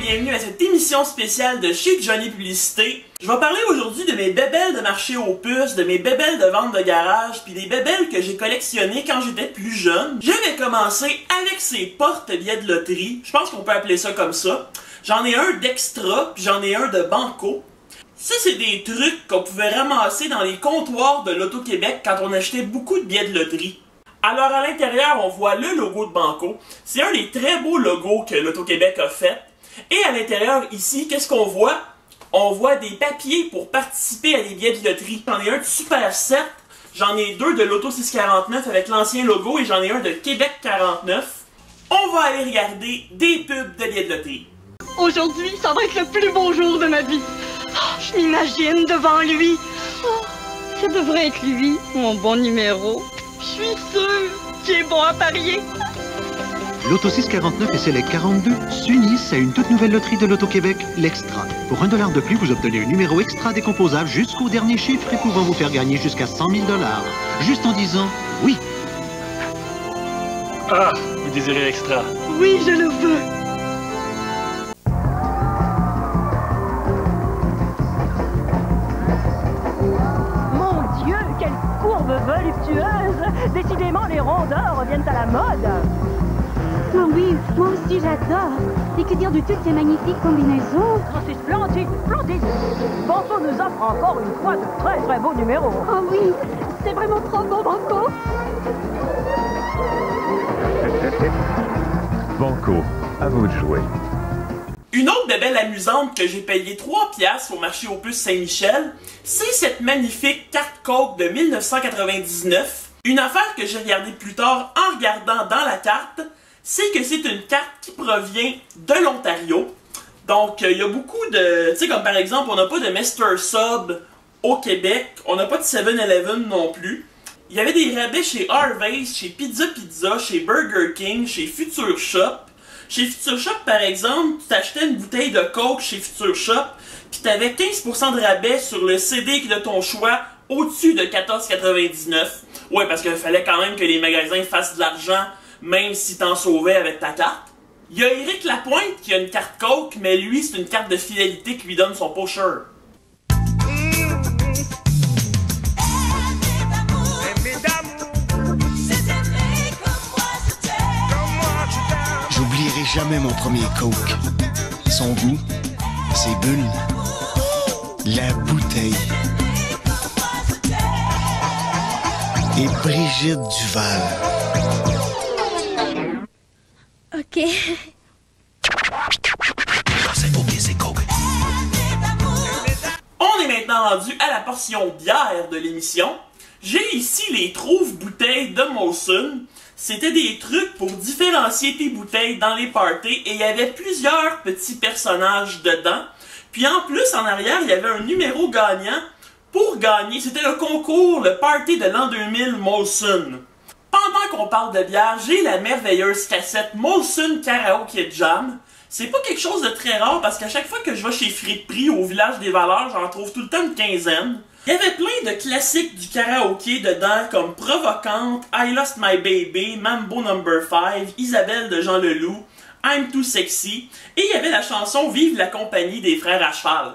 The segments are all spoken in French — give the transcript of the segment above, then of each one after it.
bienvenue à cette émission spéciale de chez Johnny Publicité. Je vais parler aujourd'hui de mes bébelles de marché aux puces, de mes bébelles de vente de garage, puis des bébelles que j'ai collectionnées quand j'étais plus jeune. Je vais commencer avec ces porte-billets de loterie, je pense qu'on peut appeler ça comme ça. J'en ai un d'Extra, puis j'en ai un de Banco. Ça, c'est des trucs qu'on pouvait ramasser dans les comptoirs de l'Auto-Québec quand on achetait beaucoup de billets de loterie. Alors, à l'intérieur, on voit le logo de Banco. C'est un des très beaux logos que l'Auto-Québec a fait. Et à l'intérieur, ici, qu'est-ce qu'on voit? On voit des papiers pour participer à des billets de loterie. J'en ai un de Super 7, j'en ai deux de l'Auto 649 avec l'ancien logo et j'en ai un de Québec 49. On va aller regarder des pubs de billets de loterie. Aujourd'hui, ça va être le plus beau jour de ma vie. Oh, je m'imagine devant lui. Oh, ça devrait être lui, mon bon numéro. Je suis sûre qu'il est bon à parier. L'Auto 649 et Select 42 s'unissent à une toute nouvelle loterie de l'Auto-Québec, l'Extra. Pour $1 de plus, vous obtenez un numéro extra décomposable jusqu'au dernier chiffre et pouvant vous faire gagner jusqu'à 100 000 $. Juste en disant oui. Ah, vous désirez l'extra? Oui, je le veux. Mon Dieu, quelle courbe voluptueuse! Décidément, les rondeurs reviennent à la mode. Oh oui, moi aussi j'adore. Et que dire de toutes ces magnifiques combinaisons? Oh, c'est splendide, splendide. Banco nous offre encore une fois de très très beaux numéros. Oh oui, c'est vraiment trop beau, Banco. Banco, à vous de jouer. Une autre bébelle amusante que j'ai payé 3 piastres au marché aux puces Saint-Michel, c'est cette magnifique carte Coke de 1999. Une affaire que j'ai regardée plus tard en regardant dans la carte, c'est que c'est une carte qui provient de l'Ontario. Donc, il y a beaucoup de... Tu sais, comme par exemple, on n'a pas de Mr. Sub au Québec, on n'a pas de 7-Eleven non plus. Il y avait des rabais chez Harvey's, chez Pizza Pizza, chez Burger King, chez Future Shop. Chez Future Shop, par exemple, tu t'achetais une bouteille de Coke chez Future Shop, puis tu avais 15% de rabais sur le CD de ton choix au-dessus de 14,99. Ouais, parce qu'il fallait quand même que les magasins fassent de l'argent, même si t'en sauvais avec ta carte. Il y a Éric Lapointe qui a une carte Coke, mais lui, c'est une carte de fidélité qui lui donne son pusher. J'oublierai jamais mon premier Coke. Son goût, ses bulles, la bouteille. Et Brigitte Duval. Ok. C'est Coke. On est maintenant rendu à la portion bière de l'émission. J'ai ici les trouve-bouteilles de Molson. C'était des trucs pour différencier tes bouteilles dans les parties et il y avait plusieurs petits personnages dedans. Puis en plus, en arrière, il y avait un numéro gagnant pour gagner. C'était le concours, le party de l'an 2000 Molson. Pendant qu'on parle de bière, j'ai la merveilleuse cassette Molson Karaoke Jam. C'est pas quelque chose de très rare parce qu'à chaque fois que je vais chez Friperie au village des Valeurs, j'en trouve tout le temps une quinzaine. Il y avait plein de classiques du karaoké dedans comme Provocante, I Lost My Baby, Mambo No. 5, Isabelle de Jean Leloup, I'm Too Sexy, et il y avait la chanson Vive la compagnie des frères à cheval.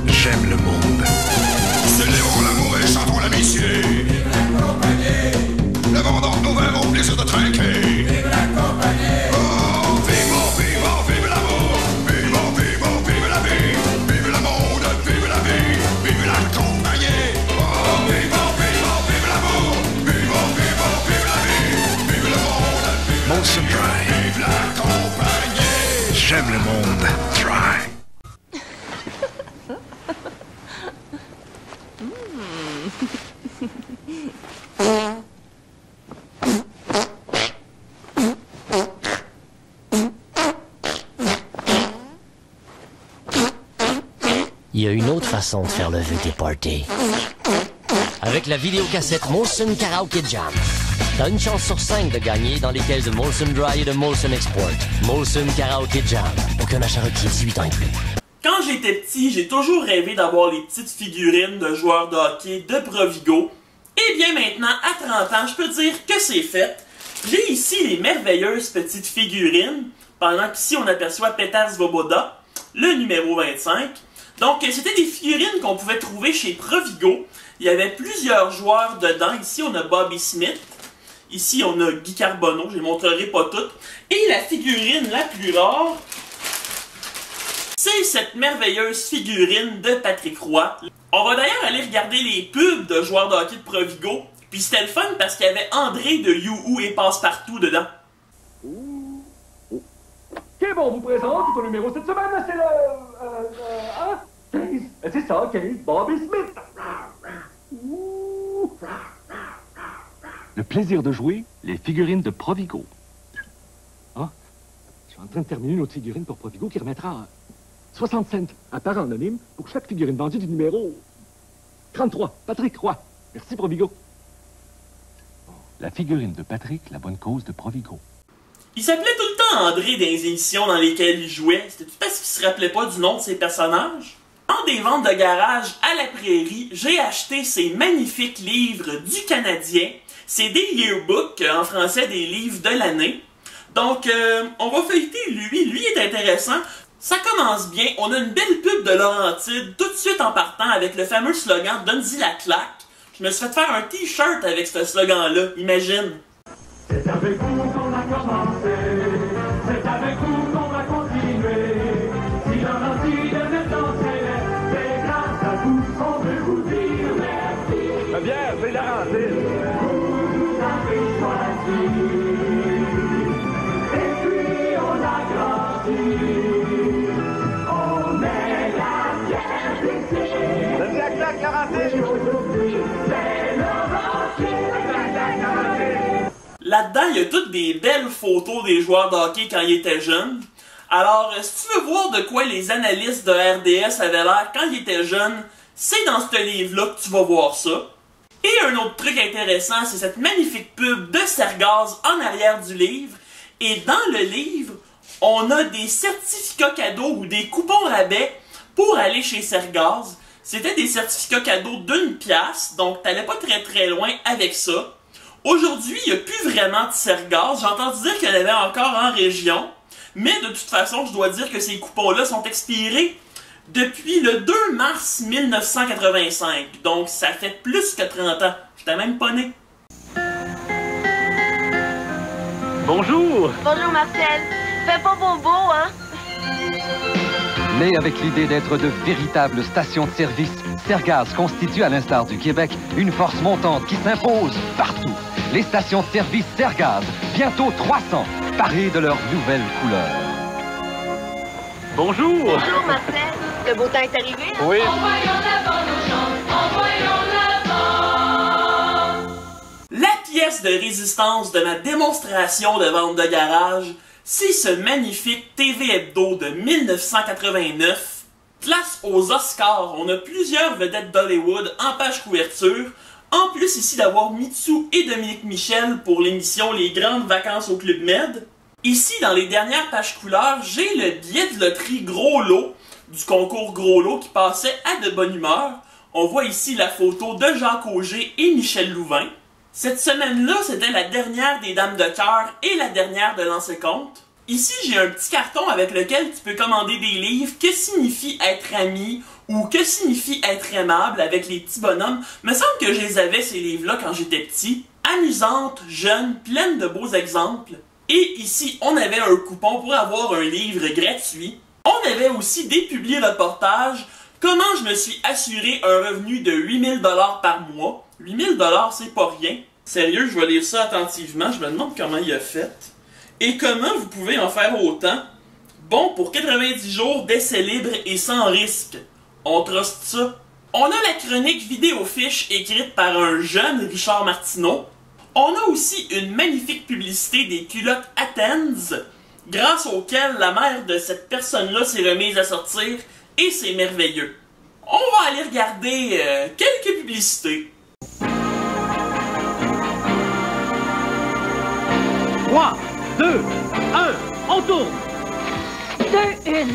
J'aime le monde. Célébrons l'amour et chantons l'amitié. Vive la compagnie. Le vendant nos verres au plaisir de trinquer. Vive la compagnie. Oh, vivons, vivons, vive l'amour. Vivons, vivons, vive la vie. Vive le monde, vive la vie. Vive la compagnie. Oh, vivons, vivons, vive l'amour. Vivons, vivons, vive la vie. Vive le monde, vive la Molson Dry. Vive la compagnie. J'aime le monde. Dry. Il y a une autre façon de faire lever tes parties. Avec la vidéocassette Molson Karaoke Jam. T'as une chance sur 5 de gagner dans les caisses de Molson Dry et de Molson Export. Molson Karaoke Jam. Aucun achat requis, 18 ans et plus. Quand j'étais petit, j'ai toujours rêvé d'avoir les petites figurines de joueurs de hockey de Provigo. Et bien maintenant, à 30 ans, je peux dire que c'est fait. J'ai ici les merveilleuses petites figurines pendant qu'ici on aperçoit Peter Svoboda, le numéro 25. Donc c'était des figurines qu'on pouvait trouver chez Provigo. Il y avait plusieurs joueurs dedans. Ici on a Bobby Smith. Ici on a Guy Carbonneau, je ne les montrerai pas toutes. Et la figurine la plus rare, c'est cette merveilleuse figurine de Patrick Roy. On va d'ailleurs aller regarder les pubs de joueurs de hockey de Provigo. Puis c'était le fun parce qu'il y avait André de You-Hoo et Passe-Partout dedans. Ok, bon, on vous présente ton numéro cette semaine, c'est le... 15. C'est ça, 15. Bobby Smith. Le plaisir de jouer, les figurines de Provigo. Ah, je suis en train de terminer une autre figurine pour Provigo qui remettra 60 cents à part anonyme pour chaque figurine vendue du numéro 33, Patrick Roy. Merci Provigo. La figurine de Patrick, la bonne cause de Provigo. Il s'appelait tout le temps André dans les émissions dans lesquelles il jouait. C'était tout parce qu'il se rappelait pas du nom de ses personnages. En des ventes de garage à la prairie, j'ai acheté ces magnifiques livres du Canadien. C'est des yearbooks, en français des livres de l'année. Donc, on va feuilleter lui. Lui est intéressant. Ça commence bien. On a une belle pub de Laurentide tout de suite en partant avec le fameux slogan « Donne-y la claque ». Je me suis fait faire un t-shirt avec ce slogan-là, imagine. C'est avec vous qu'on a commencé, c'est avec vous qu'on va continuer. Si Laurentide est en céleste, c'est grâce à vous qu'on veut vous dire merci. La bière, c'est Laurentide. Vous nous avez choisi, et puis on a grandi. On est la bière d'ici. Donne-y la claque, Laurentide. C'est Laurentide, la Laurentide. Là-dedans, il y a toutes des belles photos des joueurs de hockey quand ils étaient jeunes. Alors, si tu veux voir de quoi les analystes de RDS avaient l'air quand ils étaient jeunes, c'est dans ce livre-là que tu vas voir ça. Et un autre truc intéressant, c'est cette magnifique pub de Sergaz en arrière du livre. Et dans le livre, on a des certificats cadeaux ou des coupons rabais pour aller chez Sergaz. C'était des certificats cadeaux d'1 piastre, donc t'allais pas très loin avec ça. Aujourd'hui, il n'y a plus vraiment de Sergaz. J'ai entendu dire qu'il y en avait encore en région. Mais de toute façon, je dois dire que ces coupons-là sont expirés depuis le 2 mars 1985. Donc, ça fait plus que 30 ans. J'étais même pas né. Bonjour. Bonjour, Marcel. Fais pas bobo, hein? Née avec l'idée d'être de véritables stations de service, Sergaz constitue, à l'instar du Québec, une force montante qui s'impose partout. Les stations de service Sergaz, bientôt 300, parées de leurs nouvelles couleurs. Bonjour. Bonjour, Marcel. Le beau temps est arrivé, hein? Oui. Envoyons l'avant nos chants, envoyons l'avant. La pièce de résistance de ma démonstration de vente de garage, c'est ce magnifique TV Hebdo de 1989. Place aux Oscars, on a plusieurs vedettes d'Hollywood en page couverture. En plus ici d'avoir Mitsou et Dominique Michel pour l'émission Les Grandes Vacances au Club Med. Ici, dans les dernières pages couleurs, j'ai le billet de loterie Gros Lot, du concours Gros Lot qui passait à de bonne humeur. On voit ici la photo de Jacques Auger et Michel Louvain. Cette semaine-là, c'était la dernière des Dames de cœur et la dernière de Lancer Compte. Ici, j'ai un petit carton avec lequel tu peux commander des livres. Que signifie être ami ou que signifie être aimable avec les petits bonhommes. Me semble que je les avais, ces livres-là, quand j'étais petit. Amusantes, jeunes, pleines de beaux exemples. Et ici, on avait un coupon pour avoir un livre gratuit. On avait aussi des publi-reportages. Comment je me suis assuré un revenu de 8000 $ par mois. 8000 $, c'est pas rien. Sérieux, je vais lire ça attentivement. Je me demande comment il a fait. Et comment vous pouvez en faire autant? Bon, pour 90 jours d'essai libre et sans risque. On truste ça. On a la chronique vidéofiche écrite par un jeune Richard Martineau. On a aussi une magnifique publicité des culottes Athens, grâce auquel la mère de cette personne-là s'est remise à sortir, et c'est merveilleux. On va aller regarder quelques publicités. 3, 2, 1, on tourne! 2-1.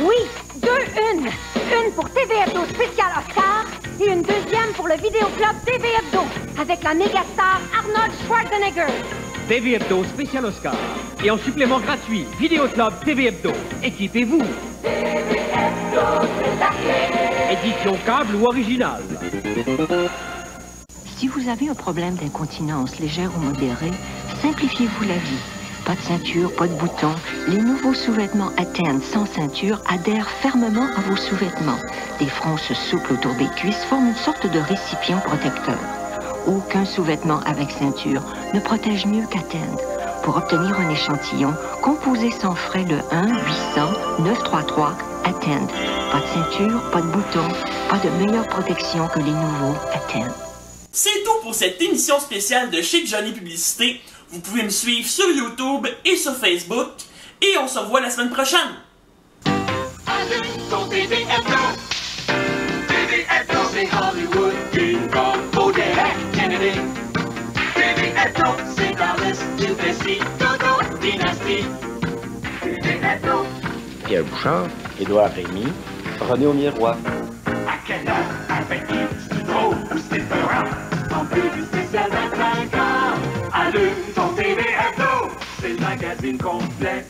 Oui, 2-1. Une pour TV Hebdo spécial Oscar et une deuxième pour le vidéoclub TV Hebdo avec la méga star Arnold Schwarzenegger. TV Hebdo spécial Oscar. Et en supplément gratuit, Vidéo Club TV Hebdo. Équipez-vous. TV Hebdo, c'est la clé. Édition câble ou originale. Si vous avez un problème d'incontinence légère ou modérée, simplifiez-vous la vie. Pas de ceinture, pas de boutons. Les nouveaux sous-vêtements Attend sans ceinture adhèrent fermement à vos sous-vêtements. Des fronces souples autour des cuisses forment une sorte de récipient protecteur. Aucun sous-vêtement avec ceinture ne protège mieux qu'Attend. Pour obtenir un échantillon, composez sans frais le 1-800-933 Attend. Pas de ceinture, pas de boutons, pas de meilleure protection que les nouveaux Attend. C'est tout pour cette émission spéciale de Chez Johnny Publicité. Vous pouvez me suivre sur YouTube et sur Facebook. Et on se revoit la semaine prochaine. Allume ton TV Hebdo. TV Hebdo, c'est Hollywood, King Kong, Baudelaire, Kennedy. TV Hebdo, c'est Dallas, Duplessis, Dodo, Dynastie. TV Hebdo. Pierre Bouchard, Édouard Rémy, René Aumier-Roy. À quelle heure avec-il? C'est drôle ou c'est peurant? En plus du spécial 25 ans. Allume ton TV Hebdo, c'est le magazine complet.